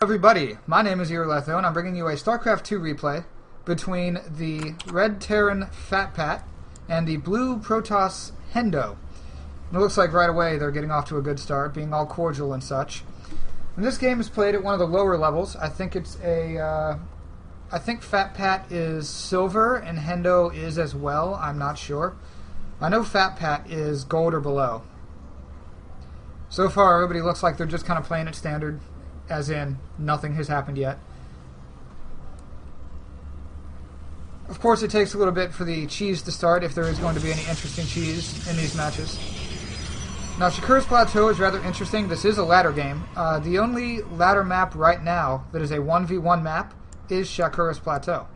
Everybody, my name is Letho, and I'm bringing you a StarCraft 2 replay between the red Terran FatPat and the blue Protoss Hendo. And it looks like right away they're getting off to a good start, being all cordial and such. And this game is played at one of the lower levels. I think it's I think FatPat is silver and Hendo is as well. I'm not sure. I know FatPat is gold or below. So far, everybody looks like they're just kind of playing it standard. As in, nothing has happened yet. Of course, it takes a little bit for the cheese to start, if there is going to be any interesting cheese in these matches. Now, Shakur's Plateau is rather interesting. This is a ladder game. The only ladder map right now that is a 1v1 map is Shakur's Plateau.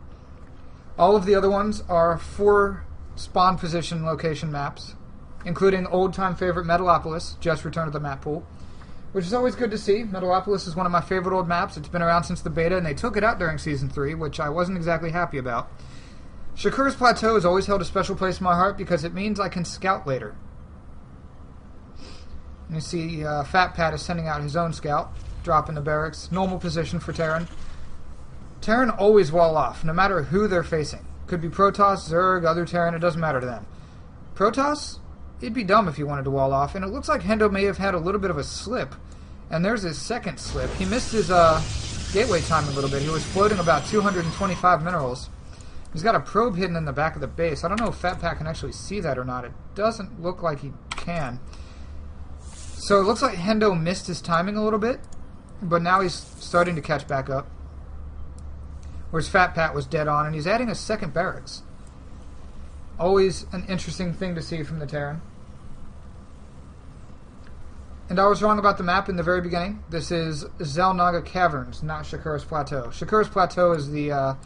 All of the other ones are 4 spawn position location maps, including old-time favorite Metalopolis, just returned to the map pool. Which is always good to see. Metalopolis is one of my favorite old maps. It's been around since the beta, and they took it out during Season 3, which I wasn't exactly happy about. Shakur's Plateau has always held a special place in my heart because it means I can scout later. And you see FatPat is sending out his own scout, dropping the barracks. Normal position for Terran. Terran always wall off, no matter who they're facing. Could be Protoss, Zerg, other Terran, it doesn't matter to them. Protoss? It'd be dumb if he wanted to wall off, and it looks like Hendo may have had a little bit of a slip. And there's his second slip. He missed his gateway time a little bit. He was floating about 225 minerals. He's got a probe hidden in the back of the base. I don't know if FatPat can actually see that or not. It doesn't look like he can. So it looks like Hendo missed his timing a little bit, but now he's starting to catch back up. Whereas FatPat was dead on, and he's adding a second barracks. Always an interesting thing to see from the Terran. And I was wrong about the map in the very beginning. This is Zelnaga Caverns, not Shakur's Plateau. Shakur's Plateau is the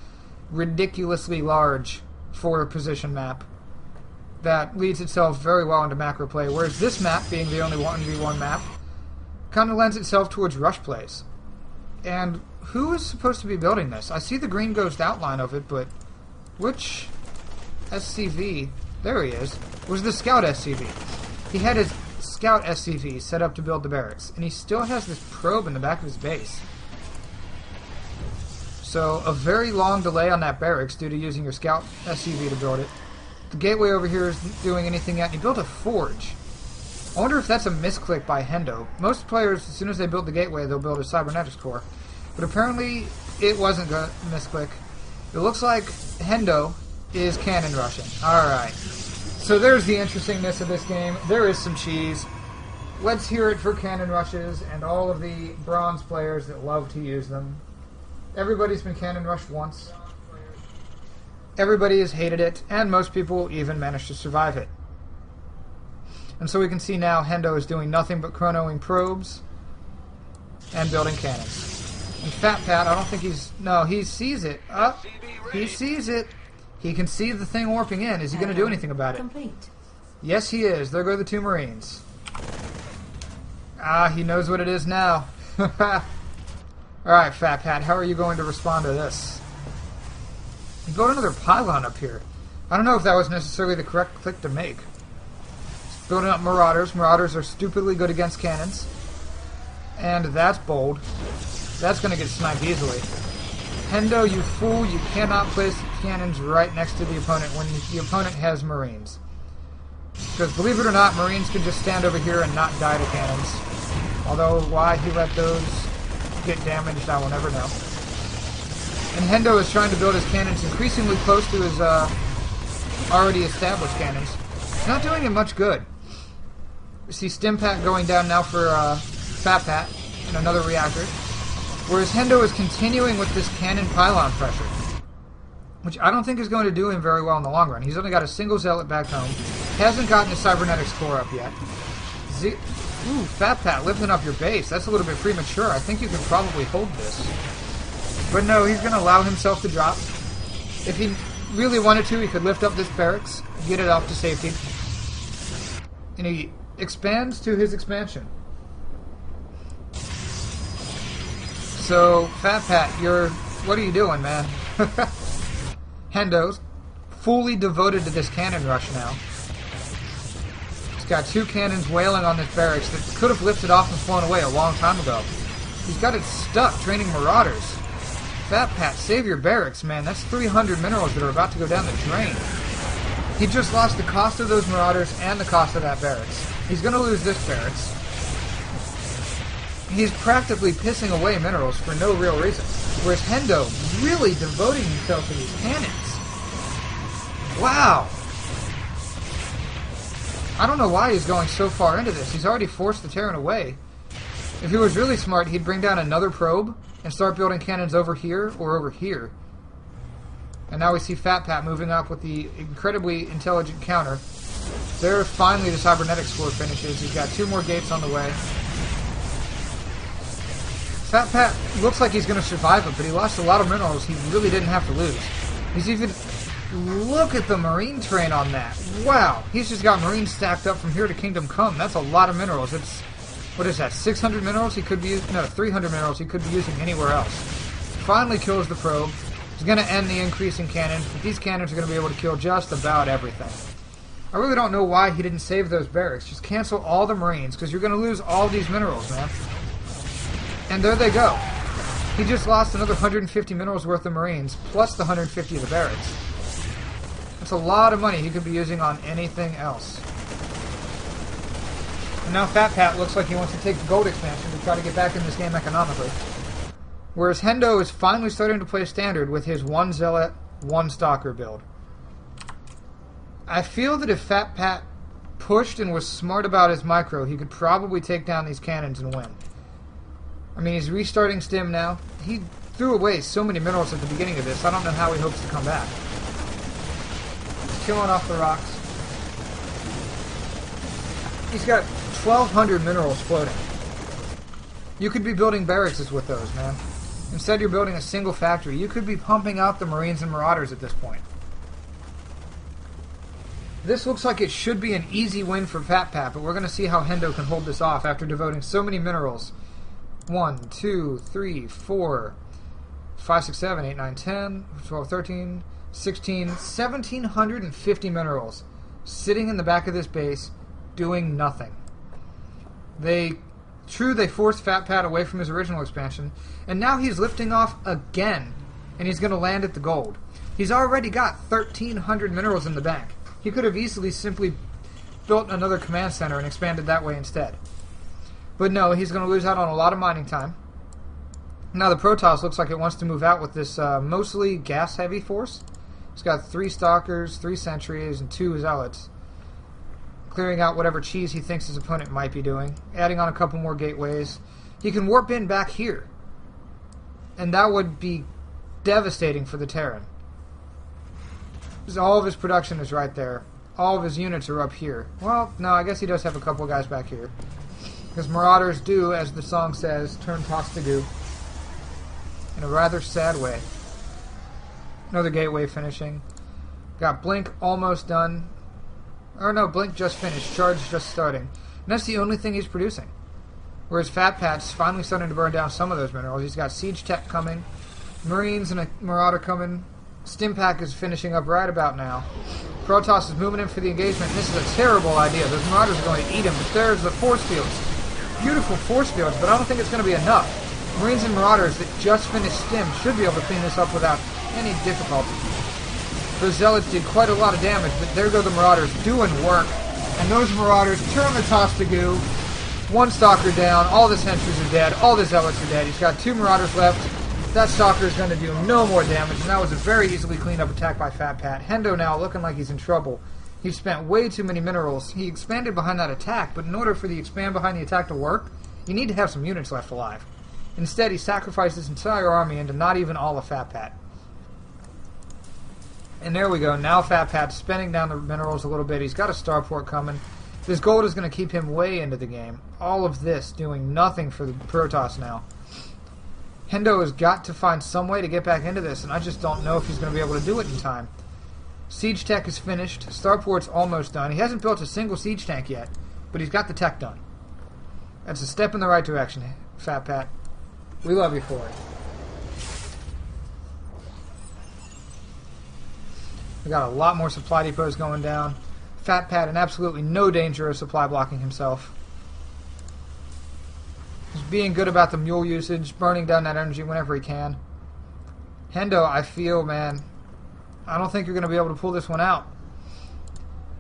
ridiculously large 4-position map that leads itself very well into macro play, whereas this map, being the only 1v1 map, kind of lends itself towards rush plays. And who is supposed to be building this? I see the green ghost outline of it, but which SCV, there he is, was the Scout SCV. He had his Scout SCV set up to build the barracks, and he still has this probe in the back of his base. So a very long delay on that barracks due to using your Scout SCV to build it. The gateway over here isn't doing anything yet, and he built a forge. I wonder if that's a misclick by Hendo. Most players, as soon as they build the gateway, they'll build a cybernetics core. But apparently it wasn't a misclick. It looks like Hendo is cannon rushing. Alright. So there's the interestingness of this game. There is some cheese. Let's hear it for cannon rushes and all of the bronze players that love to use them. Everybody's been cannon rushed once. Everybody has hated it, and most people even managed to survive it. And so we can see now Hendo is doing nothing but chronoing probes and building cannons. And FatPat, I don't think he's... No, he sees it. He sees it. He can see the thing warping in. Is he going to do anything about it? Complete. Yes, he is. There go the 2 Marines. Ah, he knows what it is now. Alright, FatPat, how are you going to respond to this? You built another pylon up here. I don't know if that was necessarily the correct click to make. Just building up Marauders. Marauders are stupidly good against cannons. And that's bold. That's going to get sniped easily. Hendo, you fool, you cannot place cannons right next to the opponent when the opponent has Marines. Because believe it or not, Marines can just stand over here and not die to cannons. Although why he let those get damaged, I will never know. And Hendo is trying to build his cannons increasingly close to his already established cannons. Not doing him much good. We see Stimpak going down now for FatPat and another reactor. Whereas Hendo is continuing with this cannon pylon pressure, which I don't think is going to do him very well in the long run. He's only got a single zealot back home. Hasn't gotten his cybernetics core up yet. Ooh, FatPat lifting up your base. That's a little bit premature. I think you can probably hold this. But no, he's going to allow himself to drop. If he really wanted to, he could lift up this barracks, get it off to safety. And he expands to his expansion. So, FatPat, what are you doing, man? Hendo's fully devoted to this cannon rush now. He's got 2 cannons wailing on this barracks that could have lifted off and flown away a long time ago. He's got it stuck training Marauders. FatPat, save your barracks, man. That's 300 minerals that are about to go down the drain. He just lost the cost of those Marauders and the cost of that barracks. He's going to lose this barracks. He's practically pissing away minerals for no real reason. Whereas Hendo really devoting himself to these cannons. Wow. I don't know why he's going so far into this. He's already forced the Terran away. If he was really smart, he'd bring down another probe and start building cannons over here or over here. And now we see FatPat moving up with the incredibly intelligent counter. There, finally, the cybernetic score finishes. He's got 2 more gates on the way. FatPat looks like he's going to survive it, but he lost a lot of minerals he really didn't have to lose. He's even... Look at the Marine train on that. Wow. He's just got Marines stacked up from here to Kingdom Come. That's a lot of minerals. It's... What is that? 600 minerals he could be using? No, 300 minerals he could be using anywhere else. Finally kills the probe. He's going to end the increase in cannons, but these cannons are going to be able to kill just about everything. I really don't know why he didn't save those barracks. Just cancel all the Marines, because you're going to lose all these minerals, man. And there they go. He just lost another 150 minerals worth of Marines, plus the 150 of the barracks. That's a lot of money he could be using on anything else. And now FatPat looks like he wants to take the gold expansion to try to get back in this game economically. Whereas Hendo is finally starting to play standard with his 1 Zealot, 1 Stalker build. I feel that if FatPat pushed and was smart about his micro, he could probably take down these cannons and win. I mean, he's restarting Stim now. He threw away so many minerals at the beginning of this, I don't know how he hopes to come back. He's killing off the rocks. He's got 1,200 minerals floating. You could be building barracks with those, man. Instead, you're building a single factory. You could be pumping out the Marines and Marauders at this point. This looks like it should be an easy win for FatPat, but we're going to see how Hendo can hold this off after devoting so many minerals. 1, 2, 3, 4, 5, 6, 7, 8, 9, 10, 12, 13, 16, 1,750 minerals sitting in the back of this base doing nothing. They forced FatPat away from his original expansion, and now he's lifting off again, and he's going to land at the gold. He's already got 1,300 minerals in the bank. He could have easily simply built another command center and expanded that way instead. But no, he's going to lose out on a lot of mining time. Now the Protoss looks like it wants to move out with this mostly gas-heavy force. It's got 3 Stalkers, 3 Sentries, and 2 Zealots. Clearing out whatever cheese he thinks his opponent might be doing. Adding on a couple more gateways. He can warp in back here. And that would be devastating for the Terran. Because all of his production is right there. All of his units are up here. Well, no, I guess he does have a couple guys back here. Because Marauders do, as the song says, turn toss to goo. In a rather sad way. Another gateway finishing. Got Blink almost done. Or no, Blink just finished. Charge just starting. And that's the only thing he's producing. Whereas FatPat's finally starting to burn down some of those minerals. He's got Siege Tech coming. Marines and a Marauder coming. Stimpack is finishing up right about now. Protoss is moving in for the engagement. This is a terrible idea. Those Marauders are going to eat him. But there's the force fields. Beautiful force fields, but I don't think it's going to be enough. Marines and Marauders that just finished Stim should be able to clean this up without any difficulty. Those Zealots did quite a lot of damage, but there go the Marauders doing work. And those Marauders turn the toss to goo. 1 Stalker down, all the Sentries are dead, all the Zealots are dead. He's got 2 Marauders left. That Stalker is going to do no more damage, and that was a very easily cleaned up attack by FatPat. Hendo now looking like he's in trouble. He spent way too many minerals. He expanded behind that attack, but in order for the expand behind the attack to work, you need to have some units left alive. Instead, he sacrificed his entire army into not even all of FatPat. And there we go. Now FatPat's spending down the minerals a little bit. He's got a starport coming. This gold is going to keep him way into the game. All of this doing nothing for the Protoss now. Hendo has got to find some way to get back into this, and I just don't know if he's going to be able to do it in time. Siege Tech is finished. Starport's almost done. He hasn't built a single siege tank yet, but he's got the tech done. That's a step in the right direction, FatPat. We love you for it. We got a lot more supply depots going down. FatPat in absolutely no danger of supply blocking himself. He's being good about the mule usage, burning down that energy whenever he can. Hendo, I feel, man, I don't think you're going to be able to pull this one out.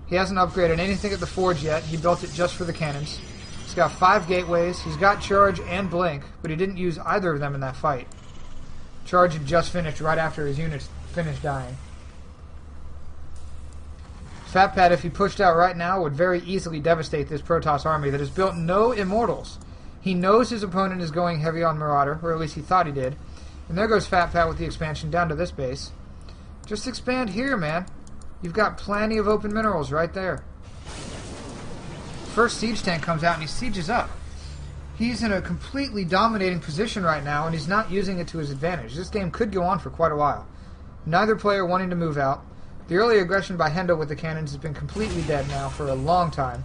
He hasn't upgraded anything at the forge yet. He built it just for the cannons. He's got 5 gateways. He's got charge and blink, but he didn't use either of them in that fight. Charge had just finished right after his units finished dying. FatPat, if he pushed out right now, would very easily devastate this Protoss army that has built no immortals. He knows his opponent is going heavy on Marauder, or at least he thought he did. And there goes FatPat with the expansion down to this base. Just expand here, man. You've got plenty of open minerals right there. First siege tank comes out and he sieges up. He's in a completely dominating position right now, and he's not using it to his advantage. This game could go on for quite a while. Neither player wanting to move out. The early aggression by Hendo with the cannons has been completely dead now for a long time.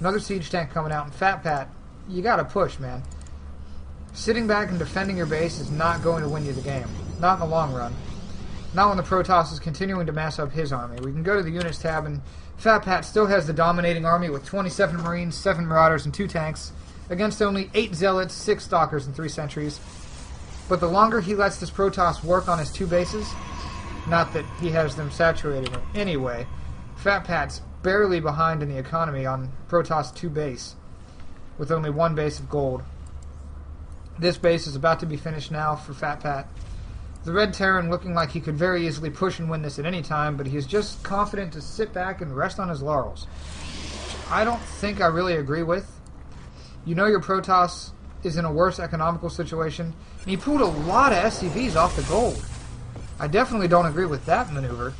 Another siege tank coming out, and FatPat, you gotta push, man. Sitting back and defending your base is not going to win you the game. Not in the long run. Not when the Protoss is continuing to mass up his army. We can go to the units tab, and FatPat still has the dominating army with 27 Marines, 7 Marauders, and 2 tanks, against only 8 Zealots, 6 Stalkers, and 3 Sentries. But the longer he lets this Protoss work on his 2 bases, not that he has them saturated in any way, FatPat's barely behind in the economy on Protoss 2 base, with only 1 base of gold. This base is about to be finished now for FatPat. The Red Terran looking like he could very easily push and win this at any time, but he's just confident to sit back and rest on his laurels. I don't think I really agree with. You know your Protoss is in a worse economical situation, and he pulled a lot of SCVs off the gold. I definitely don't agree with that maneuver.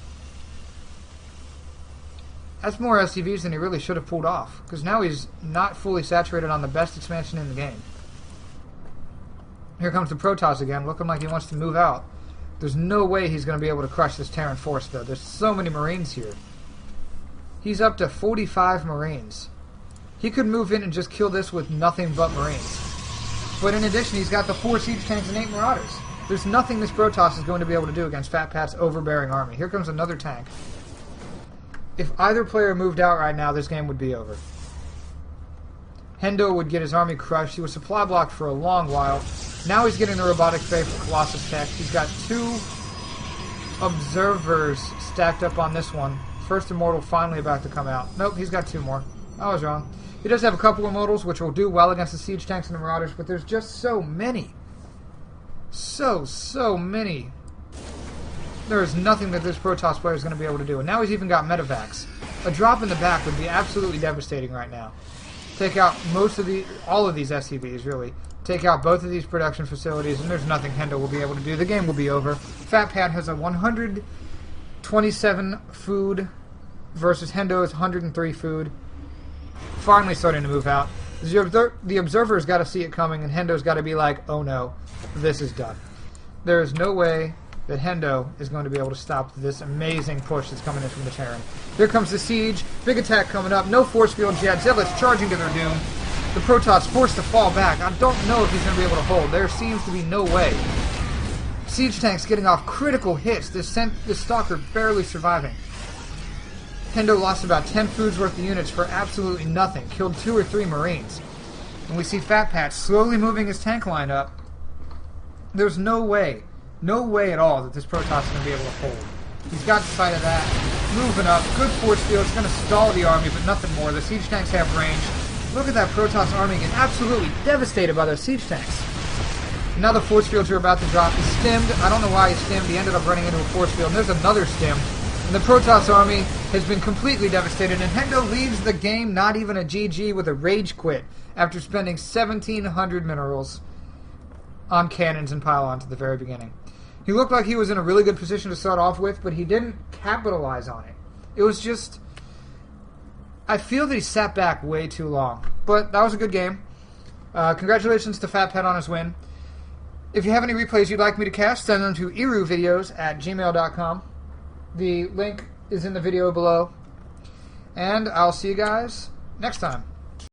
That's more SCVs than he really should have pulled off, because now he's not fully saturated on the best expansion in the game. Here comes the Protoss again, looking like he wants to move out. There's no way he's going to be able to crush this Terran force, though. There's so many Marines here. He's up to 45 Marines. He could move in and just kill this with nothing but Marines. But in addition, he's got the 4 siege tanks and 8 Marauders. There's nothing this Protoss is going to be able to do against FatPat's overbearing army. Here comes another tank. If either player moved out right now, this game would be over. Hendo would get his army crushed. He was supply blocked for a long while. Now he's getting the robotics bay for Colossus Tech. He's got 2 observers stacked up on this one. First immortal finally about to come out. Nope, he's got 2 more. I was wrong. He does have a couple immortals, which will do well against the siege tanks and the Marauders, but there's just so many. So many. There is nothing that this Protoss player is going to be able to do. And now he's even got medevacs. A drop in the back would be absolutely devastating right now. Take out all of these SCVs, really. Take out both of these production facilities, and there's nothing Hendo will be able to do. The game will be over. FatPat has a 127 food versus Hendo's 103 food. Finally starting to move out. The observer's got to see it coming, and Hendo's got to be like, oh no, this is done. There is no way that Hendo is going to be able to stop this amazing push that's coming in from the Terran. Here comes the siege. Big attack coming up. No force fields yet. Zealots charging to their doom. The Protoss forced to fall back. I don't know if he's going to be able to hold. There seems to be no way. Siege tanks getting off critical hits. This Stalker barely surviving. Hendo lost about 10 foods worth of units for absolutely nothing. Killed 2 or 3 Marines. And we see FatPat slowly moving his tank line up. There's no way at all that this Protoss is going to be able to hold. He's got sight of that. Moving up. Good force field. It's going to stall the army, but nothing more. The siege tanks have range. Look at that Protoss army getting absolutely devastated by those siege tanks. Now the force fields are about to drop. He stemmed. I don't know why he stemmed. He ended up running into a force field. And there's another stem. And the Protoss army has been completely devastated. And Hendo leaves the game not even a GG with a rage quit after spending 1,700 minerals on cannons and pylons at the very beginning. He looked like he was in a really good position to start off with, but he didn't capitalize on it. It was just... I feel that he sat back way too long. But that was a good game. Congratulations to FatPat on his win. If you have any replays you'd like me to cast, send them to iruvideos@gmail.com. The link is in the video below. And I'll see you guys next time.